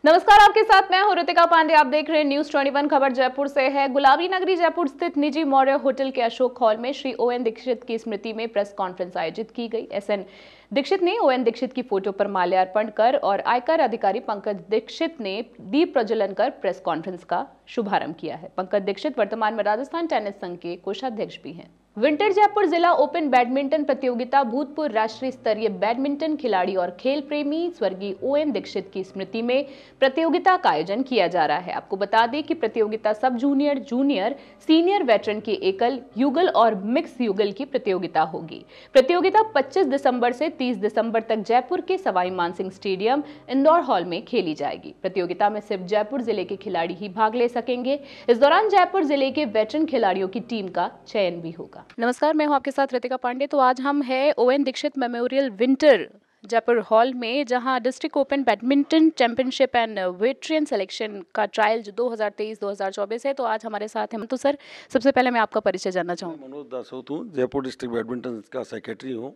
नमस्कार, आपके साथ मैं हूं ऋतिका पांडे। आप देख रहे हैं न्यूज 21 खबर जयपुर से है। गुलाबी नगरी जयपुर स्थित निजी मौर्य होटल के अशोक हॉल में श्री ओएन दीक्षित की स्मृति में प्रेस कॉन्फ्रेंस आयोजित की गई। एसएन दीक्षित ने ओएन दीक्षित की फोटो पर माल्यार्पण कर और आयकर अधिकारी पंकज दीक्षित ने दीप प्रज्वलन कर प्रेस कॉन्फ्रेंस का शुभारंभ किया है। पंकज दीक्षित वर्तमान में राजस्थान टेनिस संघ के कोषाध्यक्ष भी हैं। विंटर जयपुर जिला ओपन बैडमिंटन प्रतियोगिता भूतपूर्व राष्ट्रीय स्तरीय बैडमिंटन खिलाड़ी और खेल प्रेमी स्वर्गीय ओएन दीक्षित की स्मृति में प्रतियोगिता का आयोजन किया जा रहा है। आपको बता दें कि प्रतियोगिता सब जूनियर, जूनियर, सीनियर वेटरन की एकल, युगल और मिक्स युगल की प्रतियोगिता होगी। प्रतियोगिता 25 दिसंबर से 30 दिसंबर तक जयपुर के सवाई मानसिंह स्टेडियम इंदौर हॉल में खेली जाएगी। प्रतियोगिता में सिर्फ जयपुर जिले के खिलाड़ी ही भाग ले सकेंगे। इस दौरान जयपुर जिले के वेटरन खिलाड़ियों की टीम का चयन भी होगा। नमस्कार, मैं हूं आपके साथ ऋतिका पांडे। तो आज हम हैं O N Dixit memorial winter Jaipur hall में, जहां district open badminton championship and veteran selection का ट्रायल जो 2023-2024 है। तो आज हमारे साथ हैं। तो सर, सबसे पहले मैं आपका परिचय जानना चाहूँगा। मनोज दासोत हूँ, जयपुर डिस्ट्रिक्ट बैडमिंटन का सेक्रेटरी हूँ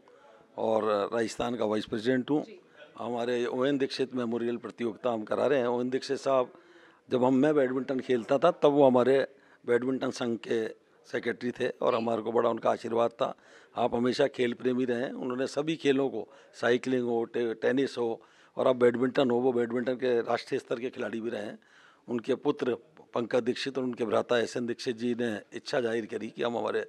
और राजस्थान का वाइस प्रेसिडेंट हूँ। हमारे ओएन दीक्षित मेमोरियल प्रतियोगिता हम करा रहे हैं। ओएन दीक्षित साहब, जब मैं बैडमिंटन खेलता था तब वो हमारे बैडमिंटन संघ के सेक्रेटरी थे और हमारे को बड़ा उनका आशीर्वाद था। आप हमेशा खेल प्रेमी रहे हैं। उन्होंने सभी खेलों को, साइकिलिंग हो, टेनिस हो और अब बैडमिंटन हो, वो बैडमिंटन के राष्ट्रीय स्तर के खिलाड़ी भी रहे हैं। उनके पुत्र पंकज दीक्षित और उनके भ्राता एसएन दीक्षित जी ने इच्छा जाहिर करी कि हम हमारे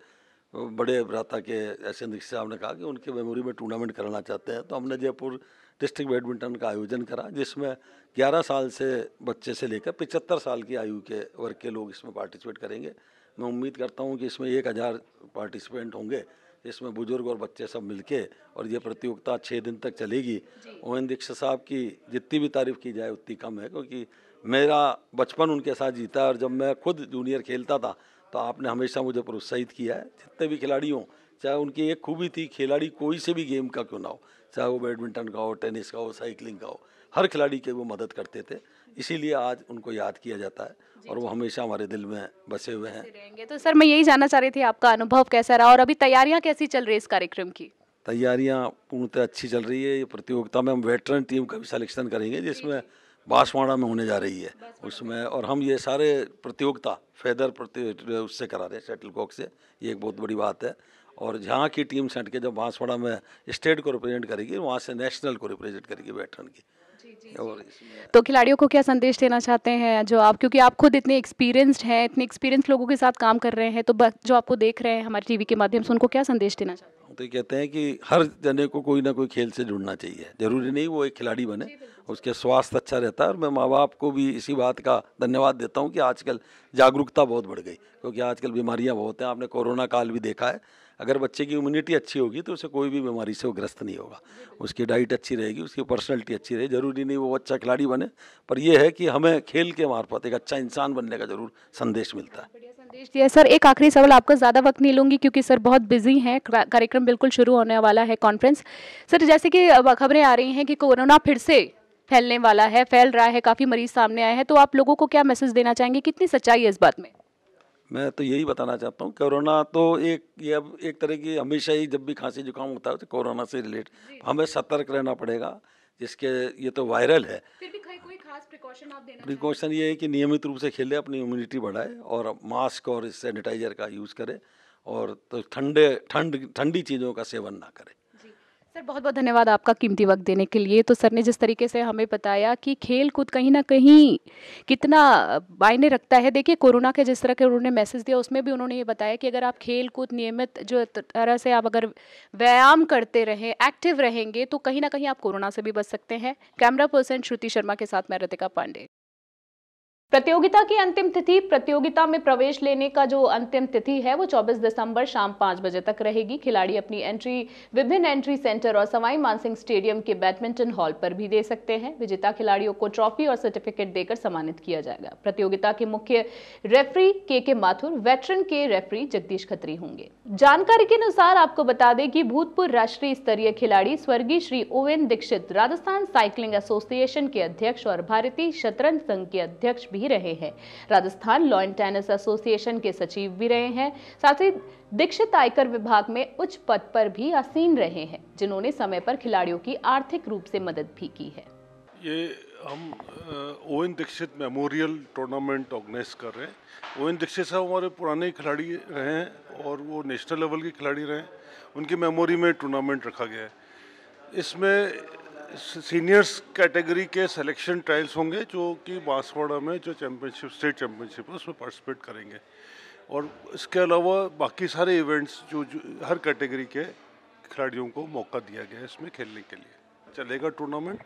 बड़े भ्राता के एसएन दीक्षित साहब ने कहा कि उनके मेमोरी में टूर्नामेंट कराना चाहते हैं। तो हमने जयपुर डिस्ट्रिक्ट बैडमिंटन का आयोजन करा, जिसमें 11 साल से बच्चे से लेकर 75 साल की आयु के वर्ग के लोग इसमें पार्टिसिपेट करेंगे। मैं उम्मीद करता हूं कि इसमें 1000 पार्टिसिपेंट होंगे। इसमें बुजुर्ग और बच्चे सब मिलके, और ये प्रतियोगिता 6 दिन तक चलेगी। ओएन दीक्षित साहब की जितनी भी तारीफ की जाए उतनी कम है, क्योंकि मेरा बचपन उनके साथ जीता है और जब मैं खुद जूनियर खेलता था तो आपने हमेशा मुझे प्रोत्साहित किया है। जितने भी खिलाड़ी हों, चाहे उनकी एक खूबी थी, खिलाड़ी कोई से भी गेम का क्यों ना हो, चाहे वो बैडमिंटन का हो, टेनिस का हो, साइकिलिंग का हो, हर खिलाड़ी के वो मदद करते थे। इसीलिए आज उनको याद किया जाता है और वो हमेशा हमारे दिल में बसे हुए हैं। तो सर, मैं यही जानना चाह रही थी, आपका अनुभव कैसा रहा और अभी तैयारियां कैसी चल रही है इस कार्यक्रम की? तैयारियां पूर्णतः अच्छी चल रही है। ये प्रतियोगिता में हम वेटरन टीम का भी सिलेक्शन करेंगे, जिसमें बांसवाड़ा में होने जा रही है उसमें। और हम ये सारे प्रतियोगिता फेदर उससे करा रहे हैं, शटलकॉक से। ये एक बहुत बड़ी बात है। और जहाँ की टीम सेट के जब बांसवाड़ा में स्टेट को रिप्रेजेंट करेगी, वहाँ से नेशनल को रिप्रेजेंट करेगी वेटरन की। और तो खिलाड़ियों को क्या संदेश देना चाहते हैं, जो आप, क्योंकि आप खुद इतने एक्सपीरियंस्ड हैं, इतने एक्सपीरियंस लोगों के साथ काम कर रहे हैं, तो जो आपको देख रहे हैं हमारे टीवी के माध्यम से, उनको क्या संदेश देना चाहते हैं? तो ये कहते हैं कि हर जने को कोई ना कोई खेल से जुड़ना चाहिए। जरूरी नहीं वो एक खिलाड़ी बने, उसके स्वास्थ्य अच्छा रहता है। और मैं माँ बाप को भी इसी बात का धन्यवाद देता हूँ कि आजकल जागरूकता बहुत बढ़ गई, क्योंकि आजकल बीमारियाँ बहुत हैं। आपने कोरोना काल भी देखा है। अगर बच्चे की इम्यूनिटी अच्छी होगी तो उसे कोई भी बीमारी से वो ग्रस्त नहीं होगा। उसकी डाइट अच्छी रहेगी, उसकी पर्सनैलिटी अच्छी रहेगी। जरूरी नहीं वो अच्छा खिलाड़ी बने, पर यह है कि हमें खेल के मार्फत एक अच्छा इंसान बनने का जरूर संदेश मिलता है। संदेश दिया सर। एक आखिरी सवाल, आपका ज़्यादा वक्त नहीं लूंगी क्योंकि सर बहुत बिजी हैं, कार्यक्रम बिल्कुल शुरू होने वाला है, कॉन्फ्रेंस। सर, जैसे कि खबरें आ रही हैं कि कोरोना फिर से फैलने वाला है, फैल रहा है, काफ़ी मरीज सामने आए हैं, तो आप लोगों को क्या मैसेज देना चाहेंगे, कितनी सच्चाई है इस बात में? मैं तो यही बताना चाहता हूँ, कोरोना तो ये अब एक तरह की, हमेशा ही जब भी खांसी जुकाम होता है तो कोरोना से रिलेट हमें सतर्क रहना पड़ेगा। जिसके ये तो वायरल है, फिर भी कोई खास प्रिकॉशन आप देना? प्रिकॉशन ये है कि नियमित रूप से खेले, अपनी इम्यूनिटी बढ़ाए और मास्क और सैनिटाइजर का यूज़ करे, और तो ठंडी चीज़ों का सेवन ना करें। सर, बहुत बहुत धन्यवाद आपका कीमती वक्त देने के लिए। तो सर ने जिस तरीके से हमें बताया कि खेल कूद कहीं ना कहीं कितना मायने रखता है। देखिए, कोरोना के जिस तरह के उन्होंने मैसेज दिया, उसमें भी उन्होंने ये बताया कि अगर आप खेल कूद नियमित जो तरह से आप अगर व्यायाम करते रहें, एक्टिव रहेंगे, तो कहीं ना कहीं आप कोरोना से भी बच सकते हैं। कैमरा पर्सन श्रुति शर्मा के साथ मैं ऋतिका पांडे। प्रतियोगिता की अंतिम तिथि, प्रतियोगिता में प्रवेश लेने का जो अंतिम तिथि है वो 24 दिसंबर शाम 5 बजे तक रहेगी। खिलाड़ी अपनी एंट्री विभिन्न एंट्री सेंटर और सवाई मानसिंह स्टेडियम के बैडमिंटन हॉल पर भी दे सकते हैं। विजेता खिलाड़ियों को ट्रॉफी और सर्टिफिकेट देकर सम्मानित किया जाएगा। प्रतियोगिता के मुख्य रेफरी के माथुर, वेटरन के रेफरी जगदीश खत्री होंगे। जानकारी के अनुसार आपको बता दें कि भूतपूर्व राष्ट्रीय स्तरीय खिलाड़ी स्वर्गीय Shri O N Dixit Rajasthan cycling association के अध्यक्ष और भारतीय शतरंज संघ के अध्यक्ष भी रहे हैं। राजस्थान लॉन टेनिस एसोसिएशन के सचिव भी रहे हैं। साथ ही दीक्षित आयकर विभाग में उच्च पद पर भी आसीन रहे हैं, जिन्होंने समय पर खिलाड़ियों की आर्थिक रूप से मदद भी की है। ये हम O N Dixit memorial tournament organise कर रहे हैं। ओएन दीक्षित साहब हमारे पुराने खिलाड़ी रहे हैं और वो नेशनल लेवल के खिलाड़ी रहे हैं। उनकी मेमोरी में टूर्नामेंट रखा गया है। इसमें सीनियर्स कैटेगरी के सिलेक्शन ट्रायल्स होंगे जो कि बांसवाड़ा में जो चैम्पियनशिप स्टेट चैम्पियनशिप है उसमें पार्टिसिपेट करेंगे। और इसके अलावा बाकी सारे इवेंट्स जो हर कैटेगरी के खिलाड़ियों को मौका दिया गया है इसमें खेलने के लिए। चलेगा टूर्नामेंट,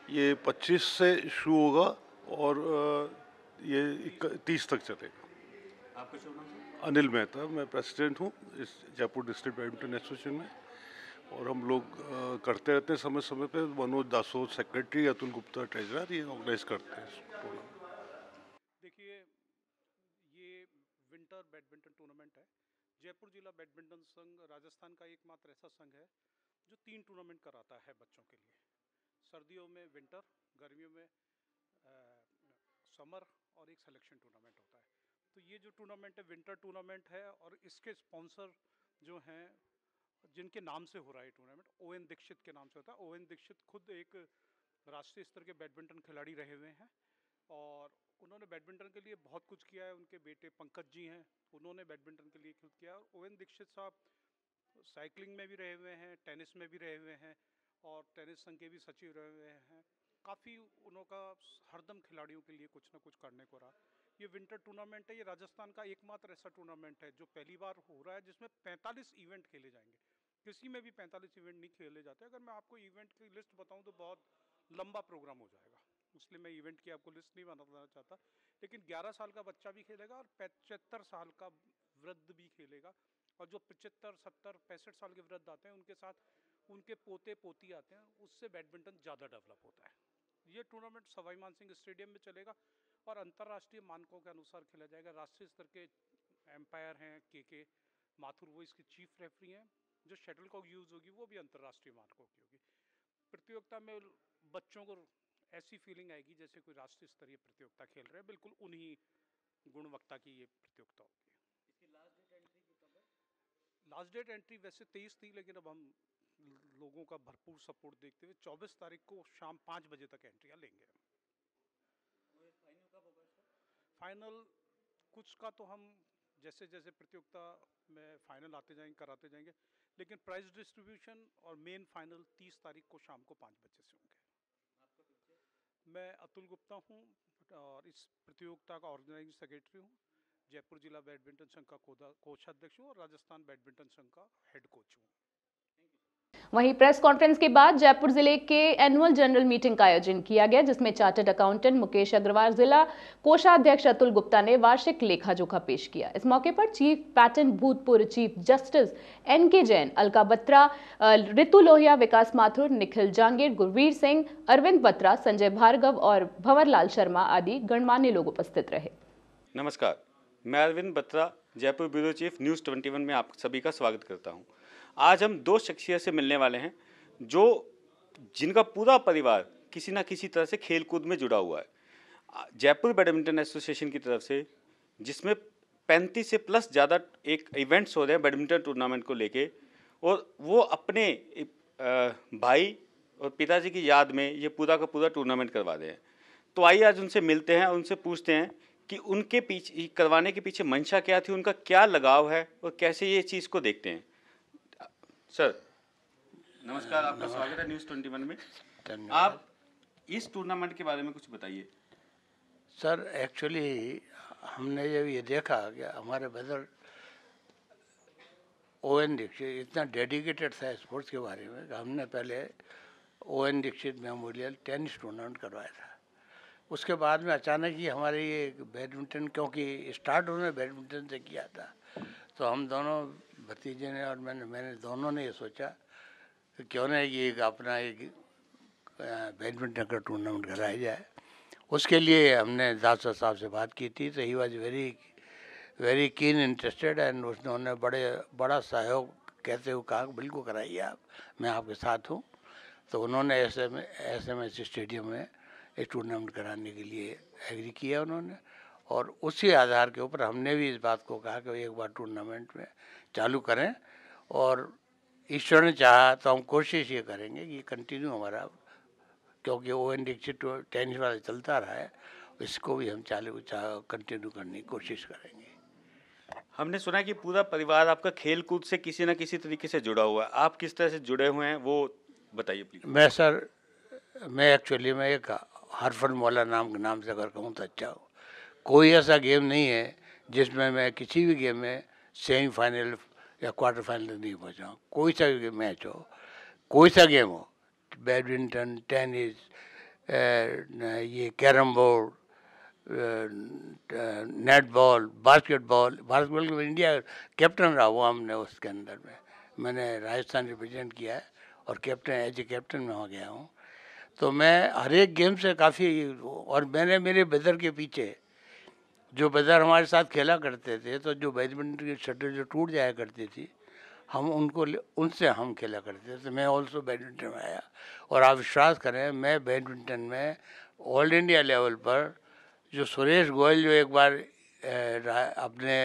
ये 25 से शुरू होगा और ये 30 तक चलेगा। आपका शुभ नाम? अनिल मेहता, मैं प्रेसिडेंट हूँ इस जयपुर डिस्ट्रिक्ट बैडमिंटन एसोसिएशन में। और हम लोग करते रहते हैं समय समय पे। मनोज दासोद सेक्रेटरी, अतुल गुप्ता ट्रेजरर, ये ऑर्गेनाइज करते हैं टूर्नामेंट। देखिए, ये विंटर बैडमिंटन टूर्नामेंट है। जयपुर जिला बैडमिंटन संघ राजस्थान का एकमात्र ऐसा संघ है जो 3 टूर्नामेंट कराता है बच्चों के लिए। सर्दियों में विंटर, गर्मियों में समर और एक सिलेक्शन टूर्नामेंट होता है। तो ये जो टूर्नामेंट है विंटर टूर्नामेंट है और इसके स्पॉन्सर जो हैं जिनके नाम से हो रहा है टूर्नामेंट, ओएन दीक्षित के नाम से होता है। ओएन दीक्षित खुद एक राष्ट्रीय स्तर के बैडमिंटन खिलाड़ी रहे हुए हैं और उन्होंने बैडमिंटन के लिए बहुत कुछ किया है। उनके बेटे पंकज जी हैं, उन्होंने बैडमिंटन के लिए खुद किया। और ओएन दीक्षित साहब साइकिलिंग में भी रहे हुए हैं, टेनिस में भी रहे हुए हैं और टेनिस संघ के भी सचिव रहे हुए हैं। काफ़ी उनका हरदम खिलाड़ियों के लिए कुछ ना कुछ करने को रहा। ये विंटर टूर्नामेंट है, ये राजस्थान का एकमात्र ऐसा टूर्नामेंट है जो पहली बार हो रहा है जिसमें 45 इवेंट खेले जाएंगे। किसी में भी 45 इवेंट नहीं खेले जाते। अगर मैं आपको इवेंट की लिस्ट बताऊं तो बहुत लंबा प्रोग्राम हो जाएगा, इसलिए मैं इवेंट की आपको लिस्ट नहीं बनाना चाहता। लेकिन 11 साल का बच्चा भी खेलेगा और 75 साल का वृद्ध भी खेलेगा। और जो 75, 70, 65 साल के वृद्ध आते हैं उनके साथ उनके पोते पोती आते हैं, उससे बैडमिंटन ज़्यादा डेवलप होता है। ये टूर्नामेंट सवाई मानसिंह स्टेडियम में चलेगा और अंतर्राष्ट्रीय मानकों के अनुसार खेला जाएगा। राष्ट्रीय स्तर के एम्पायर हैं के माथुर, वो इसके चीफ रेफरी हैं। जो शटल कॉक यूज़ होगी वो भी अंतर्राष्ट्रीय मानकों की होगी। प्रतियोगिता में बच्चों को ऐसी फीलिंग आएगी जैसे कोई राष्ट्रीय स्तरीय प्रतियोगिता खेल रहे हैं। बिल्कुल उन्हीं गुणवत्ता की ये प्रतियोगिता होगी। इसकी लास्ट डेट एंट्री की कब है? लास्ट डेट एंट्री वैसे 23 थी, लेकिन अब हम लोगों का भरपूर सपोर्ट देखते हुए 24 तारीख को शाम 5 बजे तक एंट्रियाँ लेंगे। फाइनल कब होगा इसका? फाइनल कुछ का तो हम जैसे जैसे प्रतियोगिता में फाइनल आते जाएंगे कराते जाएंगे, लेकिन प्राइज डिस्ट्रीब्यूशन और मेन फाइनल 30 तारीख को शाम को 5 बजे से होंगे। आपका परिचय? मैं अतुल गुप्ता हूँ और इस प्रतियोगिता का ऑर्गेनाइजिंग सेक्रेटरी हूँ। जयपुर जिला बैडमिंटन संघ का कोषाध्यक्ष हूँ और राजस्थान बैडमिंटन संघ का हेड कोच हूँ। वहीं प्रेस कॉन्फ्रेंस के बाद जयपुर जिले के एनुअल जनरल मीटिंग का आयोजन किया गया, जिसमें चार्टर्ड अकाउंटेंट मुकेश अग्रवाल, जिला कोषाध्यक्ष अतुल गुप्ता ने वार्षिक लेखा जोखा पेश किया। इस मौके पर चीफ पैटर्न भूतपूर्व chief justice NK Jain, Alka Batra, Ritu Lohia, Vikas Mathur, Nikhil Jangir, Gurveer Singh, Arvind Batra, Sanjay Bhargava और भंवरलाल शर्मा आदि गणमान्य लोग उपस्थित रहे। नमस्कार, मैं Arvind Batra, Jaipur bureau chief News 21 में आप सभी का स्वागत करता हूं। आज हम 2 शख्सियत से मिलने वाले हैं जिनका पूरा परिवार किसी ना किसी तरह से खेलकूद में जुड़ा हुआ है। जयपुर बैडमिंटन एसोसिएशन की तरफ से, जिसमें 35 से प्लस ज़्यादा एक इवेंट्स हो रहे हैं बैडमिंटन टूर्नामेंट को लेके, और वो अपने भाई और पिताजी की याद में ये पूरा का पूरा टूर्नामेंट करवा रहे हैं। तो आइए आज उनसे मिलते हैं और उनसे पूछते हैं कि उनके पीछे करवाने के पीछे मंशा क्या थी, उनका क्या लगाव है और कैसे ये चीज़ को देखते हैं। सर नमस्कार, आपका स्वागत है न्यूज़ 21 में। आप इस टूर्नामेंट के बारे में कुछ बताइए। सर एक्चुअली हमने जब ये देखा कि हमारे ब्रदर ON दीक्षित इतना डेडिकेटेड था स्पोर्ट्स के बारे में, हमने पहले ON Dixit memorial tennis tournament करवाया था। उसके बाद में अचानक ही हमारे ये बैडमिंटन, क्योंकि स्टार्ट उन्होंने बैडमिंटन से किया था, तो हम दोनों भतीजे ने और मैंने दोनों ने ये सोचा कि क्यों ना ये अपना एक बैडमिंटन का टूर्नामेंट कराया जाए। उसके लिए हमने दासर साहब से बात की थी, तो he was very keen interested and उन्होंने बड़ा सहयोग कहते हुए कहा बिल्कुल कराइए आप, मैं आपके साथ हूँ। तो उन्होंने SMS स्टेडियम में एक टूर्नामेंट कराने के लिए एग्री किया उन्होंने, और उसी आधार के ऊपर हमने भी इस बात को कहा कि एक बार टूर्नामेंट में चालू करें, और ईश्वर ने चाहा तो हम कोशिश ये करेंगे कि कंटिन्यू हमारा, क्योंकि ओएन दीक्षित टेनिस वाला चलता रहा है, इसको भी हम कंटिन्यू करने की कोशिश करेंगे। हमने सुना है कि पूरा परिवार आपका खेल कूद से किसी न किसी तरीके से जुड़ा हुआ है, आप किस तरह से जुड़े हुए हैं वो बताइए प्लीज। मैं एक्चुअली मैं एक हरफन मौला नाम से अगर कहूँ तो अच्छा हो। कोई ऐसा गेम नहीं है जिसमें मैं किसी भी गेम में सेमीफाइनल या क्वार्टर फाइनल नहीं पहुँचा हूँ। कोई सा भी मैच हो, कोई सा गेम हो, बैडमिंटन, टेनिस, ये carrom board, net ball, basketball में इंडिया कैप्टन रहा हुआ हमने। उसके अंदर में मैंने राजस्थान रिप्रेजेंट किया है और एज ए कैप्टन में हो गया हूँ। तो मैं हर एक गेम से काफ़ी, और मैंने मेरे ब्रदर के पीछे, जो ब्रदर हमारे साथ खेला करते थे, तो जो बैडमिंटन की शटल जो टूट जाया करती थी, हम उनसे हम खेला करते थे। तो मैं ऑल्सो बैडमिंटन में आया, और आप विश्वास करें मैं बैडमिंटन में ऑल इंडिया लेवल पर जो सुरेश गोयल जो एक बार अपने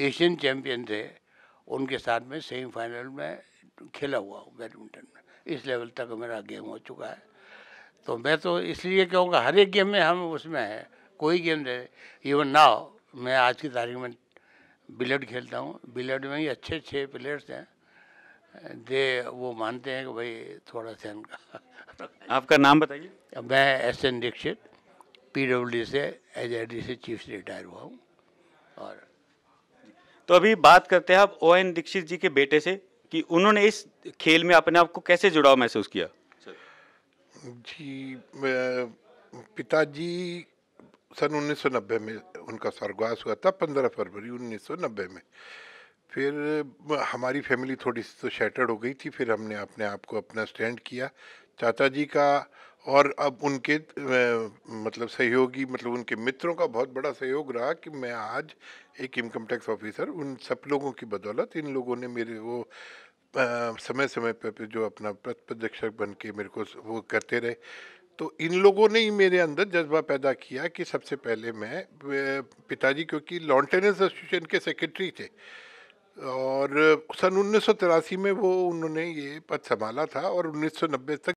एशियन चैम्पियन थे, उनके साथ में सेमीफाइनल में खेला हुआ हूँ बैडमिंटन में। इस लेवल तक मेरा गेम हो चुका है। तो मैं तो इसलिए कहूँगा हर एक गेम में हम उसमें है। कोई गेम दे, इवन नाउ मैं आज की तारीख में बिलियर्ड खेलता हूँ। बिलियर्ड में ही अच्छे 6 प्लेयर्स हैं, वो मानते हैं कि भाई थोड़ा सा इनका आपका नाम बताइए। मैं एसएन दीक्षित, पीडब्ल्यूडी से एज एडीसी चीफ से रिटायर हुआ हूँ। और तो अभी बात करते हैं आप ओएन दीक्षित जी के बेटे से कि उन्होंने इस खेल में अपने आप को कैसे जुड़ाव महसूस किया। जी, पिताजी सन 1990 में उनका स्वर्गवास हुआ था, 15 फरवरी 1990 में। फिर हमारी फैमिली थोड़ी सी तो शैटर्ड हो गई थी। फिर हमने अपने आप को अपना स्टैंड किया, चाचा जी का और अब उनके मतलब सहयोगी, मतलब उनके मित्रों का बहुत बड़ा सहयोग रहा कि मैं आज एक इनकम टैक्स ऑफिसर, उन सब लोगों की बदौलत, इन लोगों ने मेरे वो समय समय पर जो अपना प्रत्यक्षक बन के मेरे को वो करते रहे। तो इन लोगों ने ही मेरे अंदर जज्बा पैदा किया कि सबसे पहले मैं, पिताजी क्योंकि लॉन टेनिस एसोसिएशन के सेक्रेटरी थे और सन 1983 में वो उन्होंने ये पद संभाला था और 1990 तक